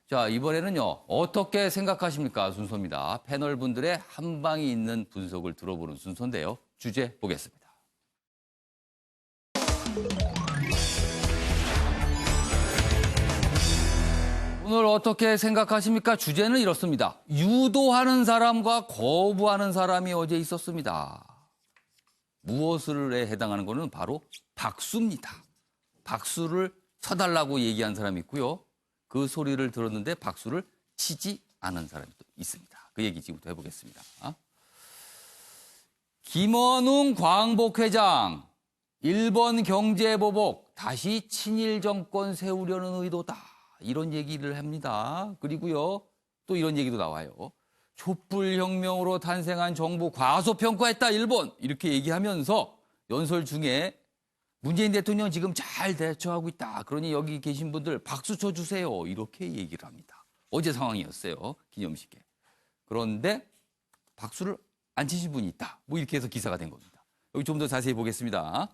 자, 이번에는요. 어떻게 생각하십니까? 순서입니다. 패널분들의 한 방이 있는 분석을 들어보는 순서인데요. 주제 보겠습니다. 오늘 어떻게 생각하십니까? 주제는 이렇습니다. 유도하는 사람과 거부하는 사람이 어제 있었습니다. 무엇을에 해당하는 것은 바로 박수입니다. 박수를 쳐달라고 얘기한 사람이 있고요. 그 소리를 들었는데 박수를 치지 않은 사람이 또 있습니다. 그 얘기 지금부터 해보겠습니다. 김원웅 광복회장, 일본 경제보복, 다시 친일 정권 세우려는 의도다. 이런 얘기를 합니다. 그리고요, 또 이런 얘기도 나와요. 촛불혁명으로 탄생한 정부 과소평가했다, 일본. 이렇게 얘기하면서 연설 중에 문재인 대통령 지금 잘 대처하고 있다. 그러니 여기 계신 분들 박수 쳐주세요. 이렇게 얘기를 합니다. 어제 상황이었어요. 기념식에. 그런데 박수를 안 치신 분이 있다. 뭐 이렇게 해서 기사가 된 겁니다. 여기 좀 더 자세히 보겠습니다.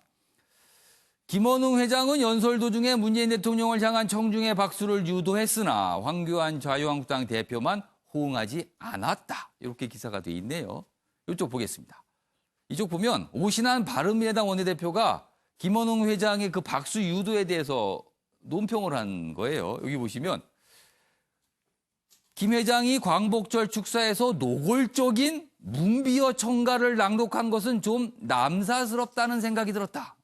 김원웅 회장은 연설 도중에 문재인 대통령을 향한 청중의 박수를 유도했으나 황교안 자유한국당 대표만 호응하지 않았다. 이렇게 기사가 돼 있네요. 이쪽 보겠습니다. 이쪽 보면 오신환 바른미래당 원내대표가 김원웅 회장의 그 박수 유도에 대해서 논평을 한 거예요. 여기 보시면 김 회장이 광복절 축사에서 노골적인 문비어 청가를 낭독한 것은 좀 남사스럽다는 생각이 들었다.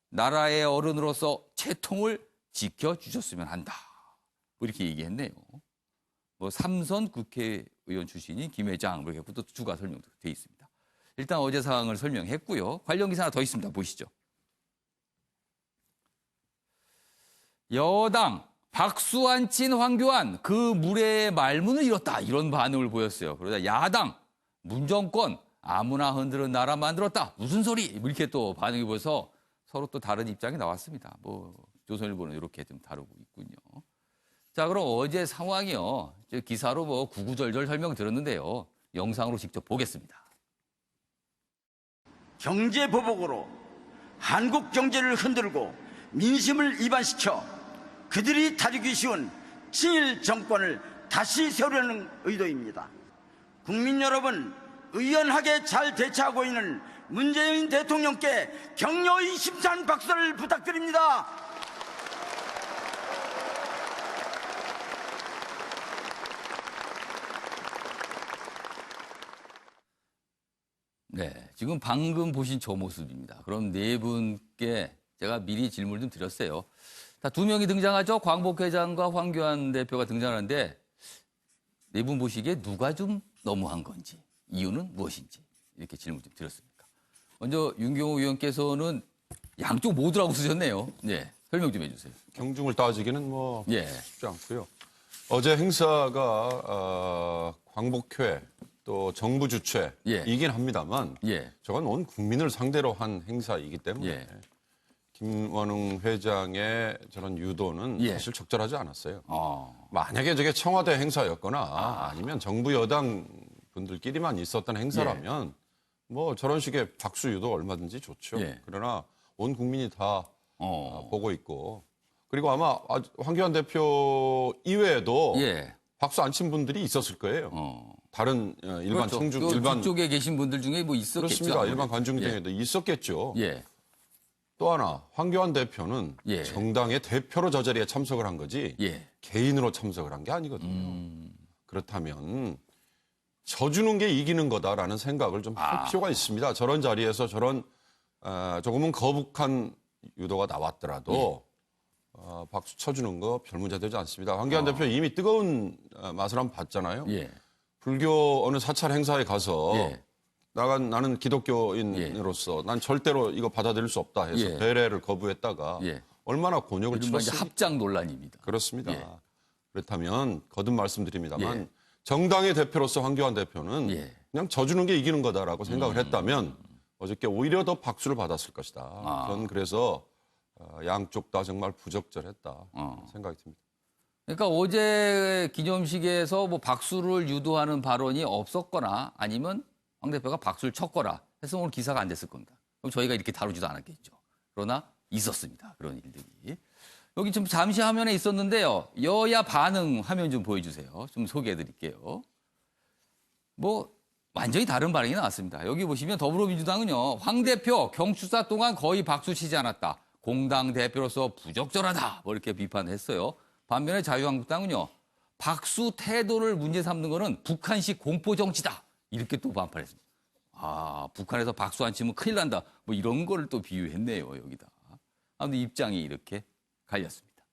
나라의 어른으로서 채통을 지켜주셨으면 한다. 뭐 이렇게 얘기했네요. 뭐 삼선 국회의원 출신인 김 회장 뭐 이렇게 또 추가 설명도 돼 있습니다. 일단 어제 상황을 설명했고요. 관련 기사 하나 더 있습니다. 보시죠. 여당 박수 안 친 황교안 그 무례의 말문을 잃었다. 이런 반응을 보였어요. 그러다 야당 문정권 아무나 흔드는 나라 만들었다. 무슨 소리? 뭐 이렇게 또 반응이 보여서 서로 또 다른 입장이 나왔습니다. 뭐 조선일보는 이렇게 좀 다루고 있군요. 자, 그럼 어제 상황이요. 기사로 뭐 구구절절 설명 들었는데요. 영상으로 직접 보겠습니다. 경제 보복으로 한국 경제를 흔들고 민심을 이반시켜 그들이 다루기 쉬운 친일 정권을 다시 세우려는 의도입니다. 국민 여러분, 의연하게 잘 대처하고 있는 문재인 대통령께 격려의 힘찬 박수를 부탁드립니다. 네, 지금 방금 보신 저 모습입니다. 그럼 네 분께 제가 미리 질문을 좀 드렸어요. 자, 두 명이 등장하죠. 광복 회장과 황교안 대표가 등장하는데 네 분 보시기에 누가 좀 너무한 건지, 이유는 무엇인지 이렇게 질문 좀 드렸습니다. 먼저 윤경호 의원께서는 양쪽 모두라고 쓰셨네요. 네, 설명 좀 해주세요. 경중을 따지기는 뭐 예. 쉽지 않고요. 어제 행사가 광복회 또 정부 주최이긴 예. 합니다만 예. 저건 온 국민을 상대로 한 행사이기 때문에 예. 김원웅 회장의 저런 유도는 예. 사실 적절하지 않았어요. 만약에 저게 청와대 행사였거나 아니면 정부 여당 분들끼리만 있었던 행사라면 뭐 저런 식의 박수 유도 얼마든지 좋죠. 예. 그러나 온 국민이 다 보고 있고 그리고 아마 황교안 대표 이외에도 예. 박수 안 친 분들이 있었을 거예요. 다른 일반 그렇죠. 청중, 일반 쪽에 계신 분들 중에 뭐 있었겠죠. 그렇습니다. 아무래도. 일반 관중 중에도 있었겠죠. 예. 또 하나 황교안 대표는 예. 정당의 대표로 저 자리에 참석을 한 거지 예. 개인으로 참석을 한 게 아니거든요. 그렇다면 져주는 게 이기는 거다라는 생각을 좀 할 필요가 있습니다. 저런 자리에서 저런 조금은 거북한 유도가 나왔더라도 박수 쳐주는 거 별 문제 되지 않습니다. 황교안 대표 이미 뜨거운 맛을 한번 봤잖아요. 예. 불교 어느 사찰 행사에 가서 예. 나는 기독교인으로서 난 절대로 이거 받아들일 수 없다 해서 예. 배례를 거부했다가 예. 얼마나 곤욕을 이른바 이제 치렀습니까? 합장 논란입니다. 그렇습니다. 예. 그렇다면 거듭 말씀드립니다만 예. 정당의 대표로서 황교안 대표는 예. 그냥 져주는 게 이기는 거다라고 생각을 했다면 어저께 오히려 더 박수를 받았을 것이다. 저는 그래서 양쪽 다 정말 부적절했다 생각이 듭니다. 그러니까 어제 기념식에서 뭐 박수를 유도하는 발언이 없었거나 아니면 황 대표가 박수를 쳤거나 해서 오늘 기사가 안 됐을 겁니다. 그럼 저희가 이렇게 다루지도 않았겠죠. 그러나 있었습니다. 그런 일들이. 여기 좀 잠시 화면에 있었는데요. 여야 반응 화면 좀 보여주세요. 좀 소개해드릴게요. 뭐 완전히 다른 반응이 나왔습니다. 여기 보시면 더불어민주당은요. 황 대표 경축사 동안 거의 박수 치지 않았다. 공당 대표로서 부적절하다. 뭐 이렇게 비판했어요. 반면에 자유한국당은요. 박수 태도를 문제 삼는 거는 북한식 공포 정치다. 이렇게 또 반발했습니다. 아, 북한에서 박수 안 치면 큰일 난다. 뭐 이런 거를 또 비유했네요, 여기다. 아무튼 입장이 이렇게 갈렸습니다.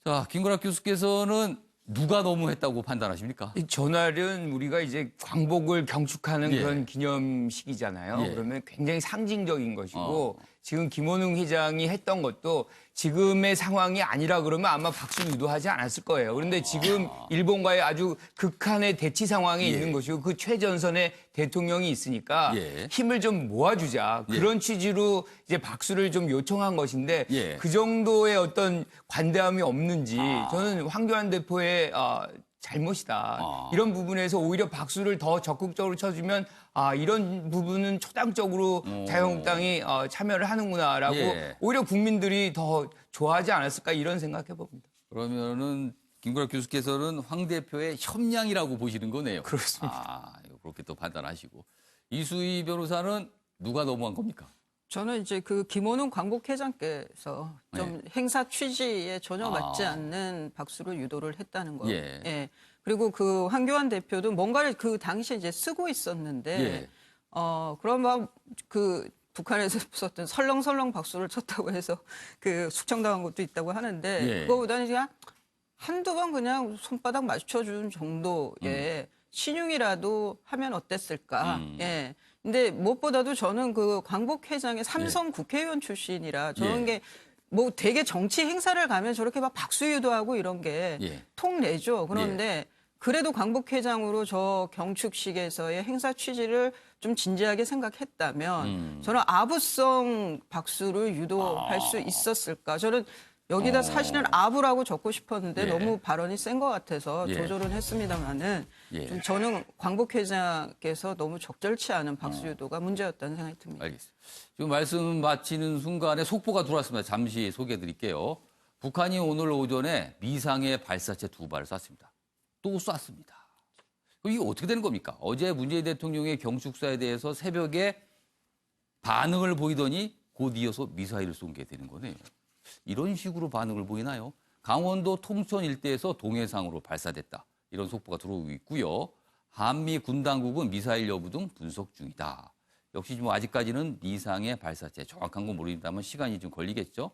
자, 김구락 교수께서는 누가 너무했다고 판단하십니까? 이 전날은 우리가 이제 광복을 경축하는 예. 그런 기념식이잖아요. 예. 그러면 굉장히 상징적인 것이고 어. 지금 김원웅 회장이 했던 것도 지금의 상황이 아니라 그러면 아마 박수 유도하지 않았을 거예요. 그런데 지금 일본과의 아주 극한의 대치 상황에 예. 있는 것이고 그 최전선에 대통령이 있으니까 예. 힘을 좀 모아주자. 예. 그런 취지로 이제 박수를 좀 요청한 것인데 예. 그 정도의 어떤 관대함이 없는지 아. 저는 황교안 대표의 잘못이다. 아. 이런 부분에서 오히려 박수를 더 적극적으로 쳐주면 이런 부분은 초당적으로 자유한국당이 참여를 하는구나라고 예. 오히려 국민들이 더 좋아하지 않았을까 이런 생각해 봅니다. 그러면은 김구락 교수께서는 황 대표의 협량이라고 보시는 거네요. 그렇습니다. 아, 그렇게 또 판단하시고. 이수희 변호사는 누가 너무한 겁니까? 저는 이제 그 김원웅 광복회장께서 좀 행사 취지에 전혀 맞지 않는 박수를 유도를 했다는 거. 예. 그리고 그 황교안 대표도 뭔가를 그 당시에 이제 쓰고 있었는데, 예. 그럼 그 북한에서 썼던 설렁설렁 박수를 쳤다고 해서 그 숙청당한 것도 있다고 하는데, 예. 그거보다는 그냥 한두 번 그냥 손바닥 맞춰준 정도의 신용이라도 하면 어땠을까. 예. 근데 무엇보다도 저는 그 광복회장의 삼성 국회의원 출신이라 저런 예. 게 뭐 되게 정치 행사를 가면 저렇게 막 박수 유도하고 이런 게 예. 통내죠. 그런데 그래도 광복회장으로 저 경축식에서의 행사 취지를 좀 진지하게 생각했다면 저는 아부성 박수를 유도할 수 있었을까. 저는 여기다 사실은 아부라고 적고 싶었는데 예. 너무 발언이 센 것 같아서 예. 조절은 했습니다만은 예. 좀 저는 광복회장께서 너무 적절치 않은 박수 유도가 문제였다는 생각이 듭니다. 알겠습니다. 지금 말씀 마치는 순간에 속보가 들어왔습니다. 잠시 소개해 드릴게요. 북한이 오늘 오전에 미상의 발사체 2발을 쐈습니다. 또 쐈습니다. 이게 어떻게 되는 겁니까? 어제 문재인 대통령의 경축사에 대해서 새벽에 반응을 보이더니 곧 이어서 미사일을 쏜 게 되는 거네요. 이런 식으로 반응을 보이나요? 강원도 통천 일대에서 동해상으로 발사됐다. 이런 속보가 들어오고 있고요. 한미 군 당국은 미사일 여부 등 분석 중이다. 역시 뭐 아직까지는 미상의 발사체 정확한 건 모릅니다만 시간이 좀 걸리겠죠.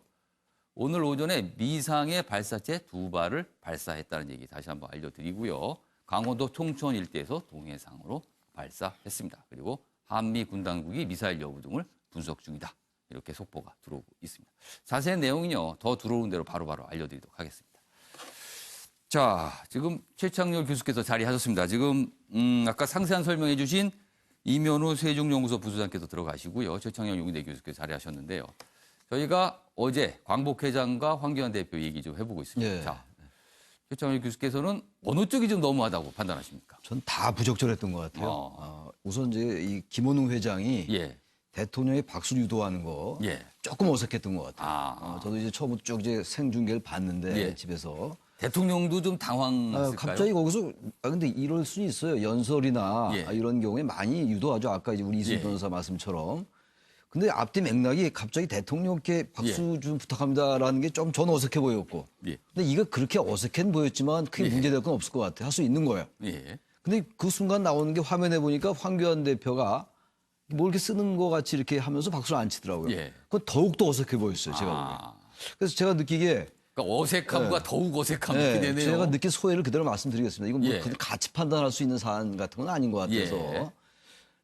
오늘 오전에 미상의 발사체 2발을 발사했다는 얘기 다시 한번 알려드리고요. 강원도 통천 일대에서 동해상으로 발사했습니다. 그리고 한미 군 당국이 미사일 여부 등을 분석 중이다. 이렇게 속보가 들어오고 있습니다. 자세한 내용은요, 더 들어오는 대로 바로바로 알려드리도록 하겠습니다. 자, 지금 최창렬 교수께서 자리하셨습니다. 지금 아까 상세한 설명해 주신 이면우 세종연구소 부소장께서 들어가시고요. 최창렬 용대 교수께서 자리하셨는데요. 저희가 어제 광복회장과 황교안 대표 얘기 좀 해보고 있습니다. 예. 자, 최창렬 교수께서는 어느 쪽이 좀 너무하다고 판단하십니까? 전 다 부적절했던 것 같아요. 우선 이제 이 김원웅 회장이 예, 대통령의 박수 유도하는 거 예. 조금 어색했던 것 같아요. 아. 저도 이제 처음부터 쭉 이제 생중계를 봤는데 예. 집에서 대통령도 좀 당황했을까요? 갑자기 거기서 근데 이럴 수는 있어요. 연설이나 예. 이런 경우에 많이 유도하죠. 아까 이제 우리 이승 예. 변호사 말씀처럼. 근데 앞뒤 맥락이 갑자기 대통령께 박수 좀 부탁합니다라는 게 좀 전 어색해 보였고. 예. 근데 이거 그렇게 어색해 보였지만 크게 문제될 건 없을 것 같아요. 할 수 있는 거예요. 예. 근데 그 순간 나오는 게 화면에 보니까 황교안 대표가 뭐 이렇게 쓰는 것 같이 이렇게 하면서 박수를 안 치더라고요. 예. 그건 더욱더 어색해 보였어요, 제가 보기에. 그래서 제가 느끼기에 그러니까 어색함과 더욱 어색함이 네, 이렇게 되네요. 제가 느낀 소회를 그대로 말씀드리겠습니다. 이건 뭐 예. 그냥 같이 판단할 수 있는 사안 같은 건 아닌 것 같아서. 예.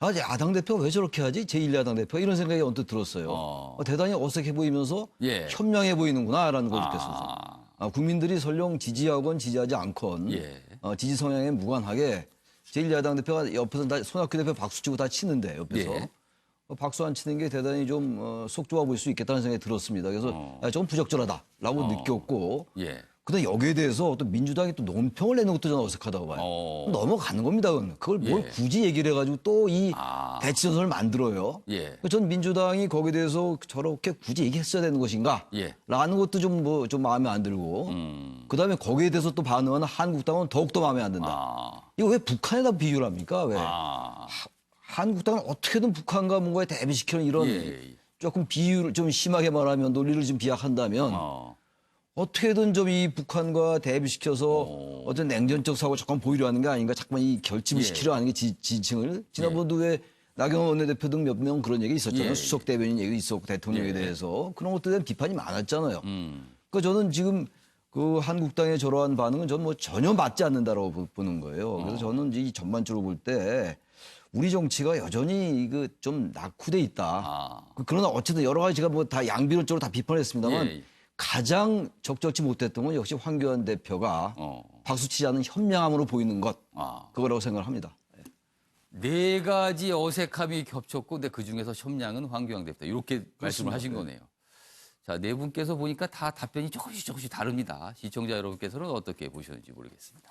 아, 야당 대표가 왜 저렇게 하지? 제1야당 대표가 이런 생각이 언뜻 들었어요. 대단히 어색해 보이면서 예. 현명해 보이는구나라는 걸 느꼈어요. 아, 국민들이 설령 지지하건 지지하지 않건 예. 지지 성향에 무관하게 제1야당 대표가 옆에서 다 손학규 대표 박수 치고 다 치는데 옆에서 예. 박수 안 치는 게 대단히 좀 속 좋아 보일 수 있겠다는 생각이 들었습니다. 그래서 조금 부적절하다라고 느꼈고 예. 근데 여기에 대해서 또 민주당이 또 논평을 내는 것도 저는 어색하다고 봐요. 넘어가는 겁니다. 그걸 뭘 예. 굳이 얘기를 해가지고 또 이 대치전선을 만들어요. 예. 전 민주당이 거기에 대해서 저렇게 굳이 얘기했어야 되는 것인가? 예. 라는 것도 좀 마음에 안 들고. 그다음에 거기에 대해서 또 반응하는 한국당은 더욱더 마음에 안 든다. 이거 왜 북한에다 비유를 합니까? 왜? 한국당은 어떻게든 북한과 뭔가에 대비시키는 이런 예. 조금 비유를 좀 심하게 말하면 논리를 좀 비약한다면 어떻게든 좀 이 북한과 대비시켜서 어떤 냉전적 사고 잠깐 보이려 하는 게 아닌가, 잠깐 이 결집을 예. 시키려 하는 게 지층을 지난번도 왜 나경원 원내대표 등 몇 명 그런 얘기 있었잖아요. 예. 수석 대변인 얘기 있었고 대통령에 예. 대해서 그런 것들에 대한 비판이 많았잖아요. 그러니까 저는 지금 그 한국당의 저러한 반응은 저는 뭐 전혀 맞지 않는다라고 보는 거예요. 그래서 저는 이 전반적으로 볼 때 우리 정치가 여전히 그 좀 낙후돼 있다. 그러나 어쨌든 여러 가지 제가 뭐 다 양비론적으로 다 비판했습니다만 예. 가장 적절치 못했던 건 역시 황교안 대표가 박수치지 않은 현명함으로 보이는 것 그거라고 생각을 합니다. 네 가지 어색함이 겹쳤고, 근데 그 중에서 현명은 황교안 대표. 이렇게 말씀을 하신 거네요. 자, 네 분께서 보니까 다 답변이 조금씩 다릅니다. 시청자 여러분께서는 어떻게 보셨는지 모르겠습니다.